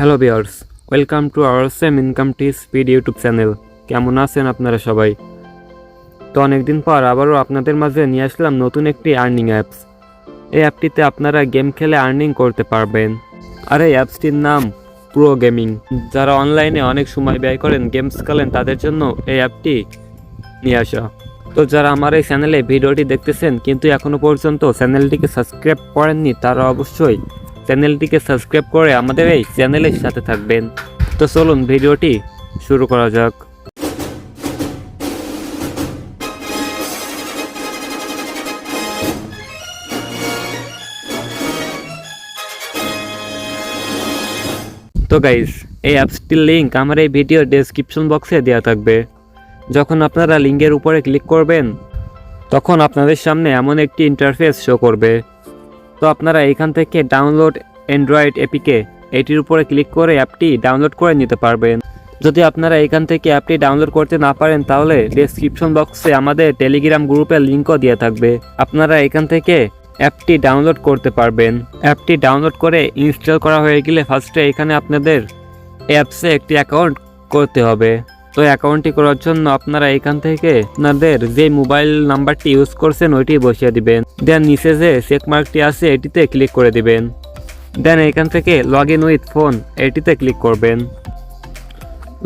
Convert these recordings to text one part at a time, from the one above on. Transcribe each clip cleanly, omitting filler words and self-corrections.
Hello viewers, welcome to our same income tips vid YouTube channel. কেমন আছেন আপনারা সবাই? তো অনেকদিন পর আবারও আপনাদের মাঝে নিয়ে আসলাম নতুন একটি আর্নিং অ্যাপস। এই অ্যাপটিতে আপনারা গেম খেলে আর্নিং করতে পারবেন। আর এই অ্যাপসটির নাম প্রো গেমিং। যারা অনলাইনে অনেক সময় ব্যয় করেন, গেমস খেলেন, তাদের জন্য এই অ্যাপটি নিয়ে আসা। তো যারা আমার এই চ্যানেলে ভিডিওটি দেখতেছেন কিন্তু এখনও পর্যন্ত চ্যানেলটিকে সাবস্ক্রাইব করেননি, তারা অবশ্যই চ্যানেলটিকে সাবস্ক্রাইব করে আমাদের এই চ্যানেলের সাথে থাকবেন। তো চলুন ভিডিওটি শুরু করা যাক। তো গাইস, এই অ্যাপসটির লিঙ্ক আমার এই ভিডিওর ডেসক্রিপশন বক্সে দেওয়া থাকবে। যখন আপনারা লিঙ্কের উপরে ক্লিক করবেন তখন আপনাদের সামনে এমন একটি ইন্টারফেস শো করবে। তো আপনারা এখান থেকে ডাউনলোড অ্যান্ড্রয়েড এপিকে এটির উপরে ক্লিক করে অ্যাপটি ডাউনলোড করে নিতে পারবেন। যদি আপনারা এখান থেকে অ্যাপটি ডাউনলোড করতে না পারেন তাহলে ডেসক্রিপশন বক্সে আমাদের টেলিগ্রাম গ্রুপের লিঙ্কও দেওয়া থাকবে। আপনারা এখান থেকে অ্যাপটি ডাউনলোড করতে পারবেন। অ্যাপটি ডাউনলোড করে ইনস্টল করা হয়ে গেলে ফার্স্টে এখানে আপনাদের অ্যাপসে একটি অ্যাকাউন্ট করতে হবে। তো অ্যাকাউন্টটি করার জন্য আপনারা এখান থেকে আপনাদের যে মোবাইল নাম্বারটি ইউজ করছেন ওইটি বসিয়ে দিবেন। দেন নিচে যে চেকমার্কটি আছে এটিতে ক্লিক করে দিবেন। দেন এখান থেকে লগ ইন উইথ ফোন এটিতে ক্লিক করবেন।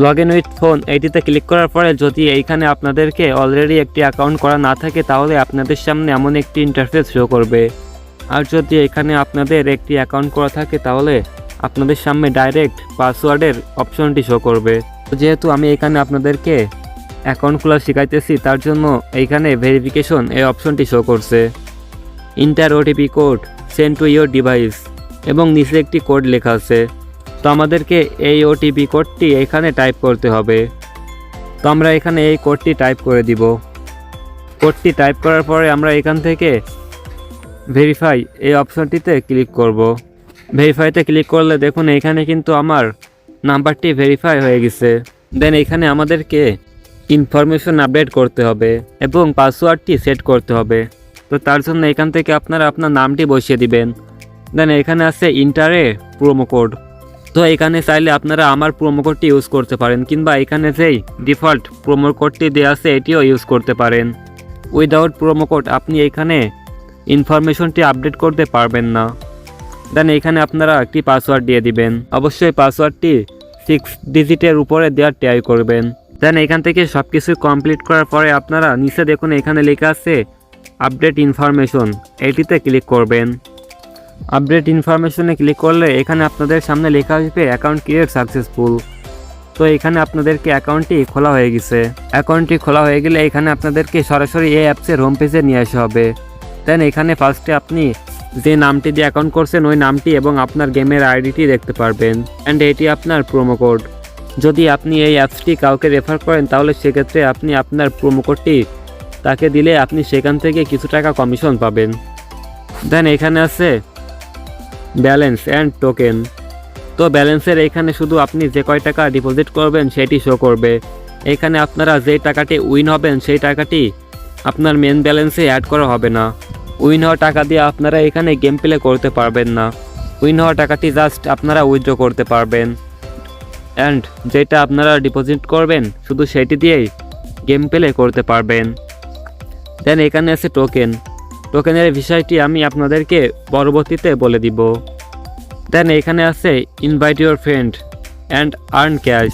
লগ ইন উইথ ফোন এটিতে ক্লিক করার পরে যদি এইখানে আপনাদেরকে অলরেডি একটি অ্যাকাউন্ট করা না থাকে তাহলে আপনাদের সামনে এমন একটি ইন্টারফেস শো করবে। আর যদি এখানে আপনাদের একটি অ্যাকাউন্ট করা থাকে তাহলে আপনাদের সামনে ডাইরেক্ট পাসওয়ার্ডের অপশনটি শো করবে। যেহেতু আমি এখানে আপনাদেরকে অ্যাকাউন্ট খোলা শিখাইতেছি তার জন্য এইখানে ভেরিফিকেশন এই অপশনটি শো করছে। Inter OTP code send to your device এবং নিচে একটি কোড লেখা আছে। তো আমাদেরকে এই ওটিপি কোডটি এখানে টাইপ করতে হবে। তো আমরা এখানে এই কোডটি টাইপ করে দিব। কোডটি টাইপ করার পরে আমরা এখান থেকে ভেরিফাই এই অপশনটিতে ক্লিক করব। ভেরিফাইতে ক্লিক করলে দেখুন এখানে কিন্তু আমার নাম্বারটি ভেরিফাই হয়ে গেছে। দেন এখানে আমাদেরকে ইনফরমেশন আপডেট করতে হবে এবং পাসওয়ার্ডটি সেট করতে হবে। তো তার জন্য এখান থেকে আপনারা আপনার নামটি বসিয়ে দিবেন। দেন এখানে আছে ইন্টারে প্রোমো কোড। তো এখানে চাইলে আপনারা আমার প্রোমো কোডটি ইউজ করতে পারেন কিংবা এখানে যেই ডিফল্ট প্রোমো কোডটি দেওয়া আছে এটিও ইউজ করতে পারেন। উইদাউট প্রোমো কোড আপনি এখানে ইনফরমেশনটি আপডেট করতে পারবেন না। দেন এখানে আপনারা একটি পাসওয়ার্ড দিয়ে দিবেন। অবশ্যই পাসওয়ার্ডটি 6 ডিজিটের উপরে দেওয়ার ট্রাই করবেন। দেন এখান থেকে সব কিছু কমপ্লিট করার পরে আপনারা নিচে দেখুন এখানে লেখা আছে আপডেট ইনফরমেশন, এটিতে ক্লিক করবেন। আপডেট ইনফরমেশনে ক্লিক করলে এখানে আপনাদের সামনে লেখা আসবে অ্যাকাউন্ট ক্রিয়েট সাকসেসফুল। তো এখানে আপনাদেরকে অ্যাকাউন্টটি খোলা হয়ে গেছে। অ্যাকাউন্টটি খোলা হয়ে গেলে এখানে আপনাদেরকে সরাসরি এই অ্যাপসের হোম পেজে নিয়ে আসা হবে। দেন এখানে ফার্স্টে আপনি যে নামটি দিয়ে অ্যাকাউন্ট করছেন ওই নামটি এবং আপনার গেমের আইডিটি দেখতে পারবেন। অ্যান্ড এটি আপনার প্রোমো কোড। যদি আপনি এই অ্যাপসটি কাউকে রেফার করেন তাহলে সেক্ষেত্রে আপনি আপনার প্রোমো কোডটি তাকে দিলে আপনি সেখান থেকে কিছু টাকা কমিশন পাবেন। দেন এখানে আছে ব্যালেন্স অ্যান্ড টোকেন। তো ব্যালেন্সের এখানে শুধু আপনি যে কয় টাকা ডিপোজিট করবেন সেটি শো করবে। এখানে আপনারা যে টাকাটি উইন হবেন সেই টাকাটি আপনার মেন ব্যালেন্সে অ্যাড করা হবে না। উইন হওয়া টাকা দিয়ে আপনারা এখানে গেম প্লে করতে পারবেন না। উইন হওয়া টাকাটি জাস্ট আপনারা উইথড্র করতে পারবেন। অ্যান্ড যেটা আপনারা ডিপোজিট করবেন শুধু সেটি দিয়েই গেম প্লে করতে পারবেন। দেন এখানে আছে টোকেন। টোকেনের বিষয়টি আমি আপনাদেরকে পরবর্তীতে বলে দিব। দেন এখানে আছে invite your friend and earn cash.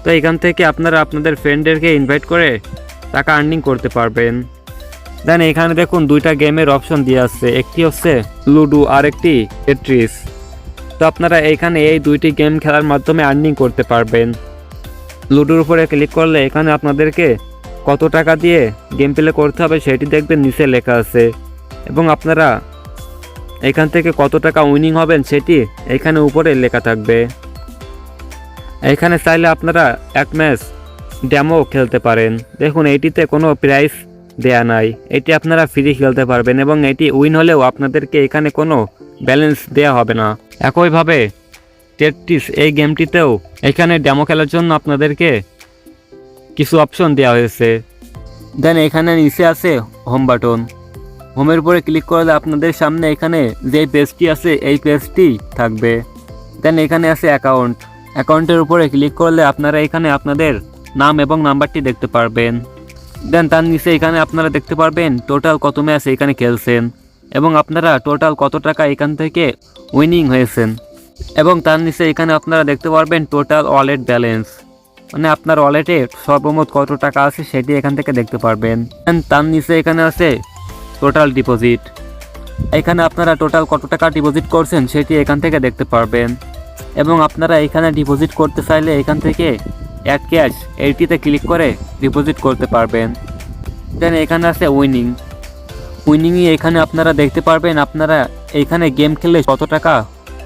তো এখান থেকে আপনারা আপনাদের ফ্রেন্ডদেরকে ইনভাইট করে টাকা আর্নিং করতে পারবেন। দেন এখানে দেখুন দুইটা গেমের অপশন দিয়ে আছে, একটি হচ্ছে লুডো আর একটি টেট্রিস। তো আপনারা এখানে এই দুইটি গেম খেলার মাধ্যমে আর্নিং করতে পারবেন। লুডোর উপরে ক্লিক করলে এখানে আপনাদেরকে কত টাকা দিয়ে গেম প্লে করতে হবে সেটি দেখবেন নিচে লেখা আছে এবং আপনারা এখান থেকে কত টাকা উইনিং হবেন সেটি এখানে উপরে লেখা থাকবে। এখানে চাইলে আপনারা এক ম্যাচ ডেমো খেলতে পারেন। দেখুন এটিতে কোনো প্রাইস দেয়া নাই, এটি আপনারা ফ্রি খেলতে পারবেন এবং এটি উইন হলেও আপনাদেরকে এখানে কোনো ব্যালেন্স দেয়া হবে না। একইভাবে টেট্রিস এই গেমটিতেও এখানে ডেমো খেলার জন্য আপনাদেরকে কিছু অপশন দেওয়া হয়েছে। দেন এখানে নিচে আছে হোম বাটন। হোমের উপরে ক্লিক করলে আপনাদের সামনে এখানে যে পেজটি আছে এই পেজটি থাকবে। দেন এখানে আছে অ্যাকাউন্ট। অ্যাকাউন্টের উপরে ক্লিক করলে আপনারা এখানে আপনাদের নাম এবং নাম্বারটি দেখতে পারবেন। দেন তার নিচে এখানে আপনারা দেখতে পারবেন টোটাল কত ম্যাচ এখানে খেলছেন এবং আপনারা টোটাল কত টাকা এখান থেকে উইনিং হয়েছেন। এবং তার নিচে এখানে আপনারা দেখতে পারবেন টোটাল ওয়ালেট ব্যালেন্স, মানে আপনার ওয়ালেটে সর্বমোট কত টাকা আছে সেটি এখান থেকে দেখতে পারবেন। তার নিচে এখানে আছে টোটাল ডিপোজিট, এখানে আপনারা টোটাল কত টাকা ডিপোজিট করছেন সেটি এখান থেকে দেখতে পারবেন। এবং আপনারা এখানে ডিপোজিট করতে চাইলে এখান থেকে অ্যাড ক্যাশ এইটিতে ক্লিক করে ডিপোজিট করতে পারবেন। দেন এখানে আছে উইনিংয়ে এখানে আপনারা দেখতে পারবেন আপনারা এইখানে গেম খেলে কত টাকা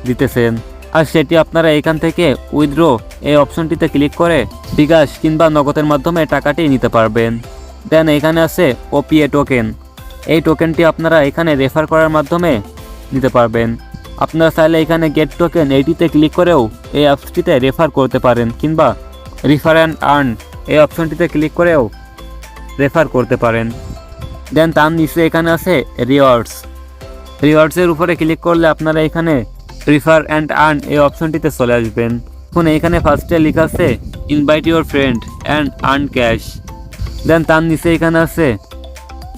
দিতেছেন, আর সেটি আপনারা এখান থেকে উইথড্র এই অপশনটিতে ক্লিক করে বিকাশ কিংবা নগদের মাধ্যমে টাকাটি নিতে পারবেন। দেন এখানে আছে ওপিএ টোকেন, এই টোকেনটি আপনারা এখানে রেফার করার মাধ্যমে নিতে পারবেন। আপনারা চাইলে এখানে গেট টোকেন এইটিতে ক্লিক করেও এই অ্যাপসটিতে রেফার করতে পারেন কিংবা রিফার অ্যান্ড আর্ন এই অপশনটিতে ক্লিক করেও রেফার করতে পারেন। দেন তার নিচে এখানে আছে রিওয়ার্ডসের উপরে ক্লিক করলে আপনারা এখানে রিফার অ্যান্ড আর্ন এই অপশনটিতে চলে আসবেন। এখন এখানে ফার্স্টে লেখা আছে invite your friend and earn cash. Then তার নিচে এখানে আছে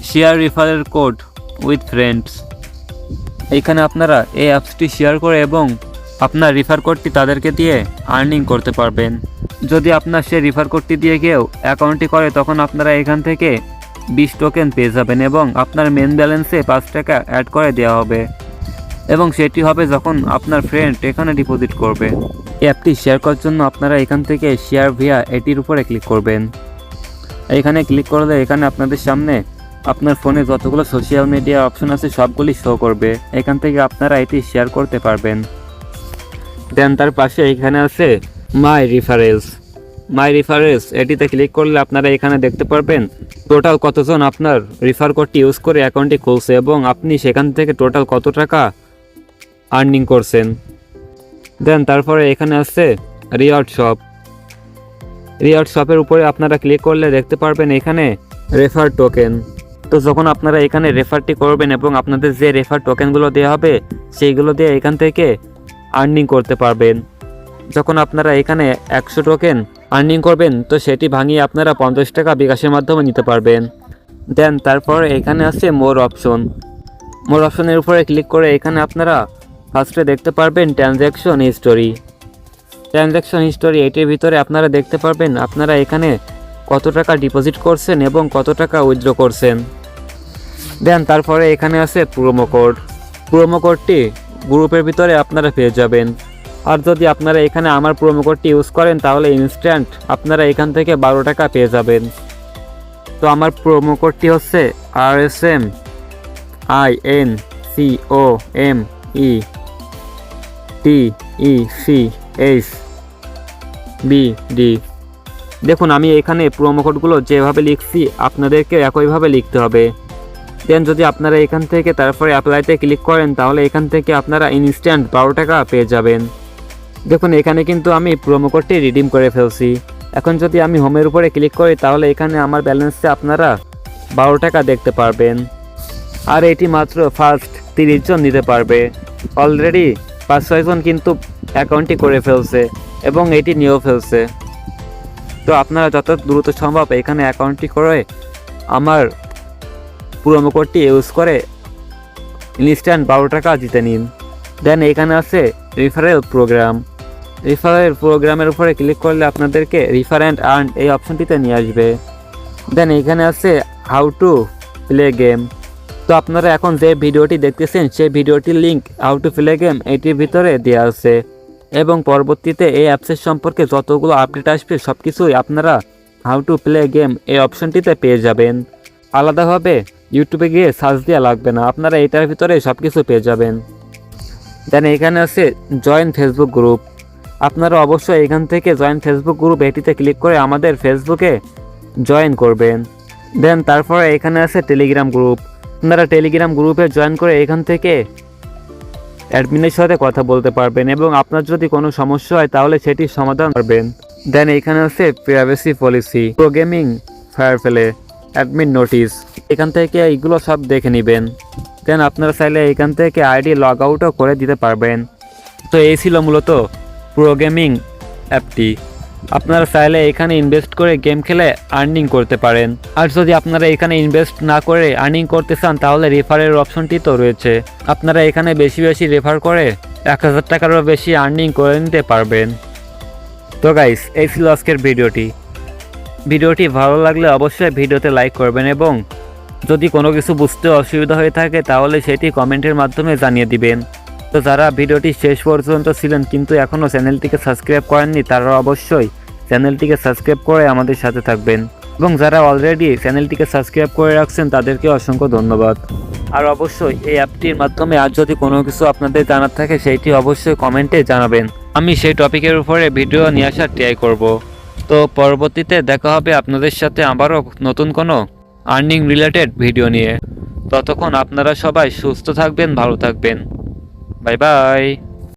শেয়ার রিফারের কোড উইথ ফ্রেন্ডস, এইখানে আপনারা এই অ্যাপসটি শেয়ার করে এবং আপনার রিফার কোডটি তাদেরকে দিয়ে আর্নিং করতে পারবেন। যদি আপনার সে রিফার কোডটি দিয়ে কেউ অ্যাকাউন্টটি করে তখন আপনারা এখান থেকে 20 টোকেন পেয়ে যাবেন এবং আপনার মেন ব্যালেন্সে 5 টাকা অ্যাড করে দেওয়া হবে এবং সেটি হবে যখন আপনার ফ্রেন্ড এখানে ডিপোজিট করবে। এই অ্যাপটি শেয়ার করার জন্য আপনারা এখান থেকে শেয়ার ভিয়া এটির উপরে ক্লিক করবেন। এখানে ক্লিক করলে এখানে আপনাদের সামনে আপনার ফোনে যতগুলো সোশ্যাল মিডিয়া অপশন আছে সবগুলি শো করবে, এখান থেকে আপনারা এটি শেয়ার করতে পারবেন। দেন তার পাশে এখানে আছে মাই রিফারেলস, এটিতে ক্লিক করলে আপনারা এখানে দেখতে পারবেন টোটাল কতজন আপনার রিফার কোডটি ইউজ করে অ্যাকাউন্টটি খুলছে এবং আপনি সেখান থেকে টোটাল কত টাকা আর্নিং করছেন। দেন তারপরে এখানে আছে রিওয়ার্ড শপের উপরে আপনারা ক্লিক করলে দেখতে পারবেন এখানে রেফার টোকেন। তো যখন আপনারা এখানে রেফারটি করবেন এবং আপনাদের যে রেফার টোকেনগুলো দেওয়া হবে সেইগুলো দিয়ে এখান থেকে আর্নিং করতে পারবেন। যখন আপনারা এখানে 100 টোকেন আর্নিং করবেন তো সেটি ভাঙিয়ে আপনারা 50 টাকা বিকাশের মাধ্যমে নিতে পারবেন। দেন তারপর এখানে আছে মোর অপশনের উপরে ক্লিক করে এখানে আপনারা ফার্স্টে দেখতে পারবেন ট্রানজ্যাকশন হিস্টোরি, এটির ভিতরে আপনারা দেখতে পারবেন আপনারা এখানে কত টাকা ডিপোজিট করছেন এবং কত টাকা উইথড্র করছেন। দেন তারপরে এখানে আছে প্রোমো কোডটি গ্রুপের ভিতরে আপনারা পেয়ে যাবেন। আর যদি আপনারা এখানে আমার প্রোমো কোডটি ইউজ করেন তাহলে ইনস্ট্যান্ট আপনারা এখান থেকে 12 টাকা পেয়ে যাবেন। তো আমার প্রোমো কোডটি হচ্ছে RSMINCOMETECHBD। দেখুন আমি এখানে প্রোমো কোডগুলো যেভাবে লিখছি আপনাদেরকে একইভাবে লিখতে হবে। দেন যদি আপনারা এখান থেকে তারপরে অ্যাপ্লাইতে ক্লিক করেন তাহলে এখান থেকে আপনারা ইনস্ট্যান্ট 12 টাকা পেয়ে যাবেন। দেখুন এখানে কিন্তু আমি প্রোমো কোডটি রিডিম করে ফেলছি। এখন যদি আমি হোমের উপরে ক্লিক করি তাহলে এখানে আমার ব্যালেন্সে আপনারা 12 টাকা দেখতে পারবেন। আর এটি মাত্র ফার্স্ট 30 জন নিতে পারবে। অলরেডি 5-6 জন কিন্তু অ্যাকাউন্টটি করে ফেলছে এবং এটি নিয়েও ফেলছে। তো আপনারা যত দ্রুত সম্ভব এখানে অ্যাকাউন্টটি করে আমার প্রোমো কোডটি ইউজ করে ইনস্ট্যান্ট 12 টাকা জিতে নিন। দেন এখানে আছে রিফারেল প্রোগ্রামের উপরে ক্লিক করলে আপনাদেরকে রিফার অ্যান্ড আর্ন এই অপশনটিতে নিয়ে আসবে। দেন এখানে আছে হাউ টু প্লে গেম। তো আপনারা এখন যে ভিডিওটি দেখতেছেন সেই ভিডিওটির link how to play game এটির ভিতরে দেওয়া আছে এবং পরবর্তীতে এই অ্যাপসের সম্পর্কে যতগুলো আপডেট আসবে সব কিছুই আপনারা হাউ টু প্লে গেম এই অপশনটিতে পেয়ে যাবেন। আলাদাভাবে ইউটিউবে গিয়ে সার্চ দেওয়া লাগবে না, আপনারা এটার ভিতরে সব কিছু পেয়ে যাবেন। দেন এখানে আছে জয়েন ফেসবুক গ্রুপ। আপনারা অবশ্যই এখান থেকে জয়েন ফেসবুক গ্রুপ এটিতে ক্লিক করে আমাদের ফেসবুকে জয়েন করবেন। দেন তারপরে এখানে আছে টেলিগ্রাম গ্রুপ। আপনারা টেলিগ্রাম গ্রুপে জয়েন করে এখান থেকে অ্যাডমিনের সাথে কথা বলতে পারবেন এবং আপনার যদি কোনো সমস্যা হয় তাহলে সেটির সমাধান করবেন। দেন এখানে আছে privacy policy, programming fair play, admin notice, এখান থেকে এইগুলো সব দেখে নেবেন। দেন আপনারা চাইলে এখান থেকে আইডি লগ আউটও করে দিতে পারবেন। তো এই ছিল মূলত প্রো গেমিং অ্যাপটি। আপনারা চাইলে এখানে ইনভেস্ট করে গেম খেলে আর্নিং করতে পারেন। আর যদি আপনারা এখানে ইনভেস্ট না করে আর্নিং করতে চান তাহলে রেফারের অপশনটি তো রয়েছে। আপনারা এখানে বেশি বেশি রেফার করে 1000 টাকারও বেশি আর্নিং করে নিতে পারবেন। তো গাইস, এই ছিল আজকের ভিডিওটি ভালো লাগলে অবশ্যই ভিডিওতে লাইক করবেন এবং যদি কোনো কিছু বুঝতে অসুবিধা হয়ে থাকে তাহলে সেটি কমেন্টের মাধ্যমে জানিয়ে দিবেন। তো যারা ভিডিওটি শেষ পর্যন্ত ছিলেন কিন্তু এখনও চ্যানেলটিকে সাবস্ক্রাইব করেননি তারা অবশ্যই চ্যানেলটিকে সাবস্ক্রাইব করে আমাদের সাথে থাকবেন এবং যারা অলরেডি চ্যানেলটিকে সাবস্ক্রাইব করে রাখছেন তাদেরকে অসংখ্য ধন্যবাদ। আর অবশ্যই এই অ্যাপটির মাধ্যমে আর যদি কোনো কিছু আপনাদের জানার থাকে সেইটি অবশ্যই কমেন্টে জানাবেন, আমি সেই টপিকের উপরে ভিডিও নিয়ে আসার ট্রাই করব। তো পরবর্তীতে দেখা হবে আপনাদের সাথে আবারও নতুন কোনো আর্নিং রিলেটেড ভিডিও নিয়ে। ততক্ষণ আপনারা সবাই সুস্থ থাকবেন, ভালো থাকবেন। Bye bye.